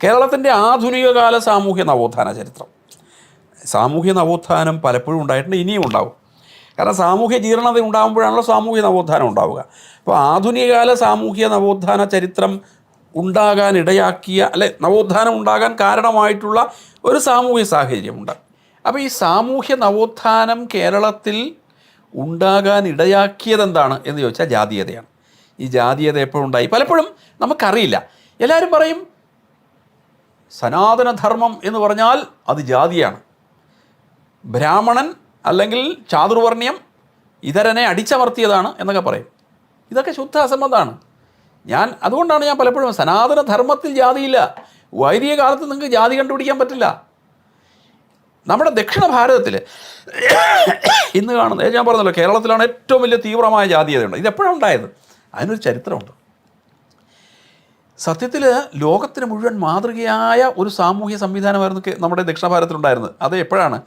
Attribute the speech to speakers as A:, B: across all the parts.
A: കേരളത്തിൻ്റെ ആധുനികകാല സാമൂഹ്യ നവോത്ഥാന ചരിത്രം. സാമൂഹ്യ നവോത്ഥാനം പലപ്പോഴും ഉണ്ടായിട്ടുണ്ട്, ഇനിയും ഉണ്ടാവും. കാരണം സാമൂഹ്യ ജീർണത ഉണ്ടാകുമ്പോഴാണല്ലോ സാമൂഹ്യ നവോത്ഥാനം ഉണ്ടാവുക. അപ്പോൾ ആധുനികകാല സാമൂഹ്യ നവോത്ഥാന ചരിത്രം ഉണ്ടാകാനിടയാക്കിയ, അല്ലെ, നവോത്ഥാനം ഉണ്ടാകാൻ കാരണമായിട്ടുള്ള ഒരു സാമൂഹ്യ സാഹചര്യമുണ്ട്. അപ്പോൾ ഈ സാമൂഹ്യ നവോത്ഥാനം കേരളത്തിൽ ഉണ്ടാകാൻ ഇടയാക്കിയതെന്താണ് എന്ന് ചോദിച്ചാൽ ജാതീയതയാണ്. ഈ ജാതീയത എപ്പോഴുണ്ടായി പലപ്പോഴും നമുക്കറിയില്ല. എല്ലാവരും പറയും സനാതനധർമ്മം എന്ന് പറഞ്ഞാൽ അത് ജാതിയാണ്, ബ്രാഹ്മണൻ അല്ലെങ്കിൽ ചാതുർവർണ്ണ്യം ഇതരനെ അടിച്ചമർത്തിയതാണ് എന്നൊക്കെ പറയും. ഇതൊക്കെ ശുദ്ധ അസംബന്ധമാണ്. അതുകൊണ്ടാണ് ഞാൻ പലപ്പോഴും സനാതനധർമ്മത്തിൽ ജാതിയില്ല. വൈദിക കാലത്ത് നിങ്ങൾക്ക് ജാതി കണ്ടുപിടിക്കാൻ പറ്റില്ല. നമ്മുടെ ദക്ഷിണ ഭാരതത്തിൽ ഇന്ന് കാണുന്നത്, ഞാൻ പറഞ്ഞല്ലോ, കേരളത്തിലാണ് ഏറ്റവും വലിയ തീവ്രമായ ജാതീയതയുണ്ട്. ഇതെപ്പോഴാണ് ഉണ്ടായത്? അതിനൊരു ചരിത്രമുണ്ട്. സത്യത്തിൽ ലോകത്തിന് മുഴുവൻ മാതൃകയായ ഒരു സാമൂഹ്യ സംവിധാനമായിരുന്നു നമ്മുടെ ദക്ഷിണ ഭാരതത്തിലുണ്ടായിരുന്നത്. അത് എപ്പോഴാണ്?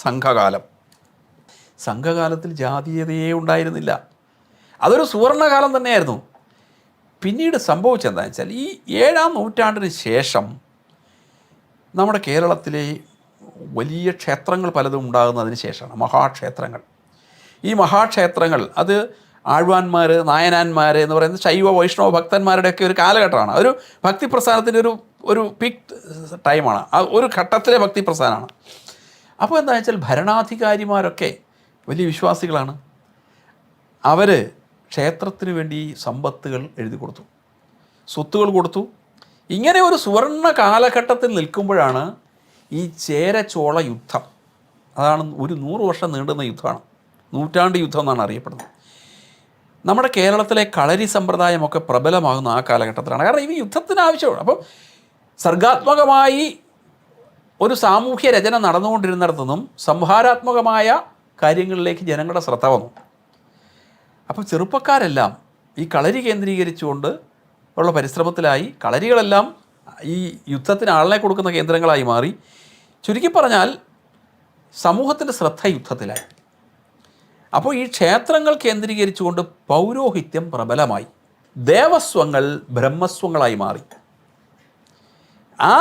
A: സംഘകാലം. സംഘകാലത്തിൽ ജാതീയതയേ ഉണ്ടായിരുന്നില്ല. അതൊരു സുവർണകാലം തന്നെയായിരുന്നു. പിന്നീട് സംഭവിച്ചെന്താണെന്ന് വെച്ചാൽ, ഈ 7-ാം നൂറ്റാണ്ടിന് ശേഷം നമ്മുടെ കേരളത്തിലെ വലിയ ക്ഷേത്രങ്ങൾ പലതും ഉണ്ടാകുന്നതിന് ശേഷമാണ് മഹാക്ഷേത്രങ്ങൾ. ഈ മഹാക്ഷേത്രങ്ങൾ അത് ആഴ്വാന്മാർ, നായനാന്മാർ എന്ന് പറയുന്നത് ശൈവ വൈഷ്ണവ ഭക്തന്മാരുടെയൊക്കെ ഒരു കാലഘട്ടമാണ്. ഒരു ഭക്തി പ്രസ്ഥാനത്തിൻ്റെ ഒരു പീക്ക് ടൈമാണ്, ഒരു ഘട്ടത്തിലെ ഭക്തി പ്രസ്ഥാനമാണ്. അപ്പോൾ എന്താണെന്ന് വെച്ചാൽ ഭരണാധികാരിമാരൊക്കെ വലിയ വിശ്വാസികളാണ്. അവർ ക്ഷേത്രത്തിന് വേണ്ടി സമ്പത്തുകൾ എഴുതി കൊടുത്തു, സ്വത്തുകൾ കൊടുത്തു. ഇങ്ങനെ ഒരു സുവർണ കാലഘട്ടത്തിൽ നിൽക്കുമ്പോഴാണ് ഈ ചേര-ചോള യുദ്ധം. അതാണ് ഒരു 100 വർഷം നീണ്ടുന്ന യുദ്ധമാണ്, നൂറ്റാണ്ട് യുദ്ധം എന്നാണ് അറിയപ്പെടുന്നത്. നമ്മുടെ കേരളത്തിലെ കളരി സമ്പ്രദായമൊക്കെ പ്രബലമാകുന്ന ആ കാലഘട്ടത്തിലാണ്. കാരണം ഈ യുദ്ധത്തിന് ആവശ്യമാണ്. അപ്പം സർഗാത്മകമായി ഒരു സാമൂഹ്യ രചന നടന്നുകൊണ്ടിരുന്നിടത്തു നിന്നും സംഹാരാത്മകമായ കാര്യങ്ങളിലേക്ക് ജനങ്ങളുടെ ശ്രദ്ധ വന്നു. അപ്പോൾ ചെറുപ്പക്കാരെല്ലാം ഈ കളരി കേന്ദ്രീകരിച്ചുകൊണ്ട് ഉള്ള പരിശ്രമത്തിലായി. കളരികളെല്ലാം ഈ യുദ്ധത്തിന് ആളിനെ കൊടുക്കുന്ന കേന്ദ്രങ്ങളായി മാറി. ചുരുക്കി പറഞ്ഞാൽ സമൂഹത്തിൻ്റെ ശ്രദ്ധ യുദ്ധത്തിലായി. അപ്പോൾ ഈ ക്ഷേത്രങ്ങൾ കേന്ദ്രീകരിച്ചുകൊണ്ട് പൗരോഹിത്യം പ്രബലമായി. ദേവസ്വങ്ങൾ ബ്രഹ്മസ്വങ്ങളായി മാറി. ആ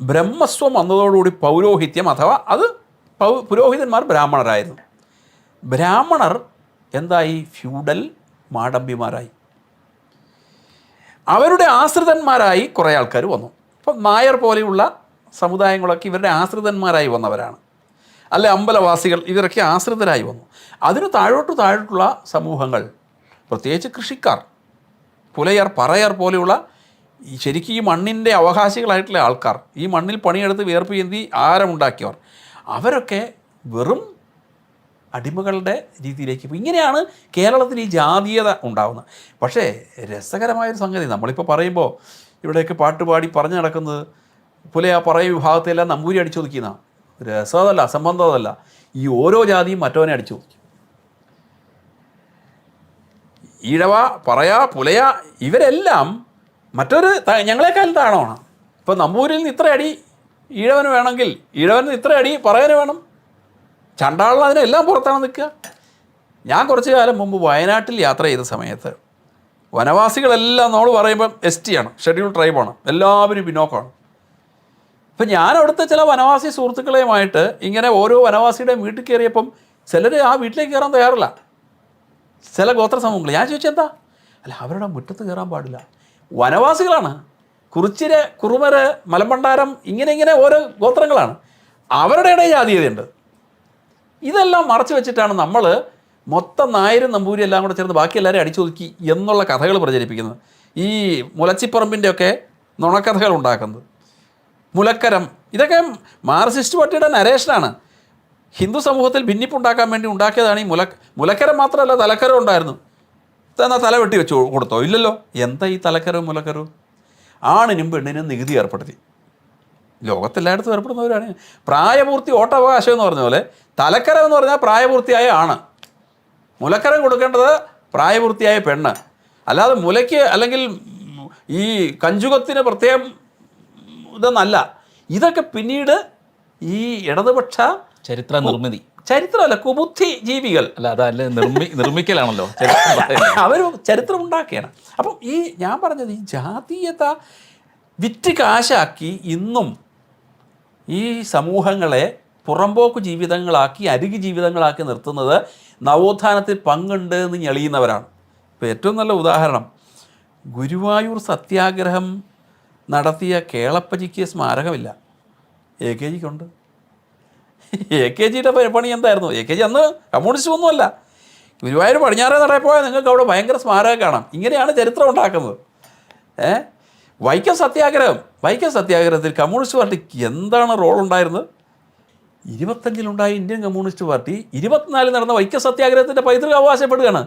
A: ബ്രഹ്മസ്വം വന്നതോടുകൂടി പൗരോഹിത്യം, അഥവാ അത് പുരോഹിതന്മാർ ബ്രാഹ്മണരായിരുന്നു. ബ്രാഹ്മണർ എന്തായി? ഫ്യൂഡൽ മാടമ്പിമാരായി. അവരുടെ ആശ്രിതന്മാരായി കുറേ ആൾക്കാർ വന്നു. ഇപ്പം നായർ പോലെയുള്ള സമുദായങ്ങളൊക്കെ ഇവരുടെ ആശ്രിതന്മാരായി വന്നവരാണ്. അല്ലെ അമ്പലവാസികൾ, ഇവരൊക്കെ ആശ്രിതരായി വന്നു. അതിന് താഴോട്ടുള്ള സമൂഹങ്ങൾ, പ്രത്യേകിച്ച് കൃഷിക്കാർ, പുലയർ, പറയർ പോലെയുള്ള ശരിക്കും ഈ മണ്ണിൻ്റെ അവകാശികളായിട്ടുള്ള ആൾക്കാർ, ഈ മണ്ണിൽ പണിയെടുത്ത് വിയർപ്പ് ചിന്തി ആഹാരമുണ്ടാക്കിയവർ, അവരൊക്കെ വെറും അടിമകളുടെ രീതിയിലേക്ക്. ഇങ്ങനെയാണ് കേരളത്തിൽ ഈ ജാതീയത ഉണ്ടാകുന്നത്. പക്ഷേ രസകരമായൊരു സംഗതി, നമ്മളിപ്പോൾ പറയുമ്പോൾ ഇവിടെയൊക്കെ പാട്ടുപാടി പറഞ്ഞു നടക്കുന്നത് പുലയ പറയ വിഭാഗത്തെല്ലാം നമ്പൂരി അടിച്ചൊതുക്കുന്ന രസമതല്ല, അസംബന്ധമല്ല. ഈ ഓരോ ജാതിയും മറ്റവനെ അടിച്ചൊതുക്കി. ഈഴവ, പറയ, പുലയ ഇവരെല്ലാം മറ്റൊരു ഞങ്ങളെക്കാളും താഴമാണ്. ഇപ്പോൾ നമ്പൂരിൽ നിന്ന് ഇത്ര അടി ഈഴവന് വേണമെങ്കിൽ ഈഴവന് ഇത്ര അടി പറയന് വേണം. ചണ്ടാളിന് അതിനെല്ലാം പുറത്താണ് നിൽക്കുക. ഞാൻ കുറച്ച് കാലം മുമ്പ് വയനാട്ടിൽ യാത്ര ചെയ്ത സമയത്ത് വനവാസികളെല്ലാം നമ്മൾ പറയുമ്പം ST ആണ്, ഷെഡ്യൂൾ ട്രൈബാണ്, എല്ലാവരും പിന്നോക്കമാണ്. ഇപ്പം ഞാൻ അവിടുത്തെ ചില വനവാസി സുഹൃത്തുക്കളെയുമായിട്ട് ഇങ്ങനെ ഓരോ വനവാസിയുടെയും വീട്ടിൽ കയറിയപ്പം ചിലർ ആ വീട്ടിലേക്ക് കയറാൻ തയ്യാറില്ല. ചില ഗോത്ര സമൂഹങ്ങൾ. ഞാൻ ചോദിച്ചെന്താ? അല്ല, അവരുടെ മുറ്റത്ത് കയറാൻ പാടില്ല, വനവാസികളാണ്. കുറിച്ചിര്, കുറുമര്, മലമ്പണ്ടാരം, ഇങ്ങനെ ഓരോ ഗോത്രങ്ങളാണ്. അവരുടെ ഇടയിൽ ജാതീയതയുണ്ട്. ഇതെല്ലാം മറച്ചു വെച്ചിട്ടാണ് നമ്മൾ മൊത്തം നായരും നമ്പൂരി എല്ലാം കൂടെ ചേർന്ന് ബാക്കി എല്ലാവരും അടിച്ചൊതുക്കി എന്നുള്ള കഥകൾ പ്രചരിപ്പിക്കുന്നത്. ഈ മുലച്ചിപ്പറമ്പിൻ്റെയൊക്കെ നുണക്കഥകൾ ഉണ്ടാക്കുന്നത്. മുലക്കരം, ഇതൊക്കെ മാർക്സിസ്റ്റ് പാർട്ടിയുടെ നരേഷനാണ്. ഹിന്ദു സമൂഹത്തിൽ ഭിന്നിപ്പുണ്ടാക്കാൻ വേണ്ടി ഉണ്ടാക്കിയതാണ് ഈ മുലക്കരം. മാത്രമല്ല, തലക്കരം ഉണ്ടായിരുന്നു. എന്നാൽ തല വെട്ടി വെച്ച് കൊടുത്തോ? ഇല്ലല്ലോ. എന്താ ഈ തലക്കരവും മുലക്കരവും? ആണിനും പെണ്ണിനും നികുതി ഏർപ്പെടുത്തി. ലോകത്തെല്ലായിടത്തും ഏർപ്പെടുന്നവരാണ്. പ്രായപൂർത്തി വോട്ടവകാശം എന്ന് പറഞ്ഞ പോലെ തലക്കരം എന്ന് പറഞ്ഞാൽ പ്രായപൂർത്തിയായ ആണ്, മുലക്കരം കൊടുക്കേണ്ടത് പ്രായപൂർത്തിയായ പെണ്ണ്. അല്ലാതെ മുലയ്ക്ക് അല്ലെങ്കിൽ ഈ കഞ്ചുകത്തിന് പ്രത്യേകം ഇതൊന്നല്ല. ഇതൊക്കെ പിന്നീട് ഈ ഇടതുപക്ഷ ചരിത്രമല്ല, കുബുദ്ധി ജീവികൾ
B: അല്ല, അതല്ല
A: വിറ്റ് കാശാക്കി ഇന്നും ഈ സമൂഹങ്ങളെ പുറമ്പോക്ക് ജീവിതങ്ങളാക്കി അരികി ജീവിതങ്ങളാക്കി നിർത്തുന്നത് നവോത്ഥാനത്തിൽ പങ്കുണ്ട് എന്ന് ഞെളിയുന്നവരാണ്. ഇപ്പോൾ ഏറ്റവും നല്ല ഉദാഹരണം ഗുരുവായൂർ സത്യാഗ്രഹം നടത്തിയ കേളപ്പജിക്ക് സ്മാരകമില്ല, എ കെ ജിക്കുണ്ട്. എ കെ ജിയുടെ പണി എന്തായിരുന്നു? എ കെ ജി അന്ന് കമ്മ്യൂണിസ്റ്റ് ഒന്നുമല്ല. ഗുരുവായൂർ പടിഞ്ഞാറേ നടയിൽ പോയാൽ നിങ്ങൾക്ക് അവിടെ ഭയങ്കര സ്മാരകം കാണാം. ഇങ്ങനെയാണ് ചരിത്രം ഉണ്ടാക്കുന്നത്. വൈക്കം സത്യാഗ്രഹത്തിൽ കമ്മ്യൂണിസ്റ്റ് പാർട്ടിക്ക് എന്താണ് റോൾ ഉണ്ടായിരുന്നത്? 25-ലുണ്ടായ ഇന്ത്യൻ കമ്മ്യൂണിസ്റ്റ് പാർട്ടി 24-ൽ നടന്ന വൈക്കം സത്യാഗ്രഹത്തിൻ്റെ പൈതൃകം അവകാശപ്പെടുകയാണ്.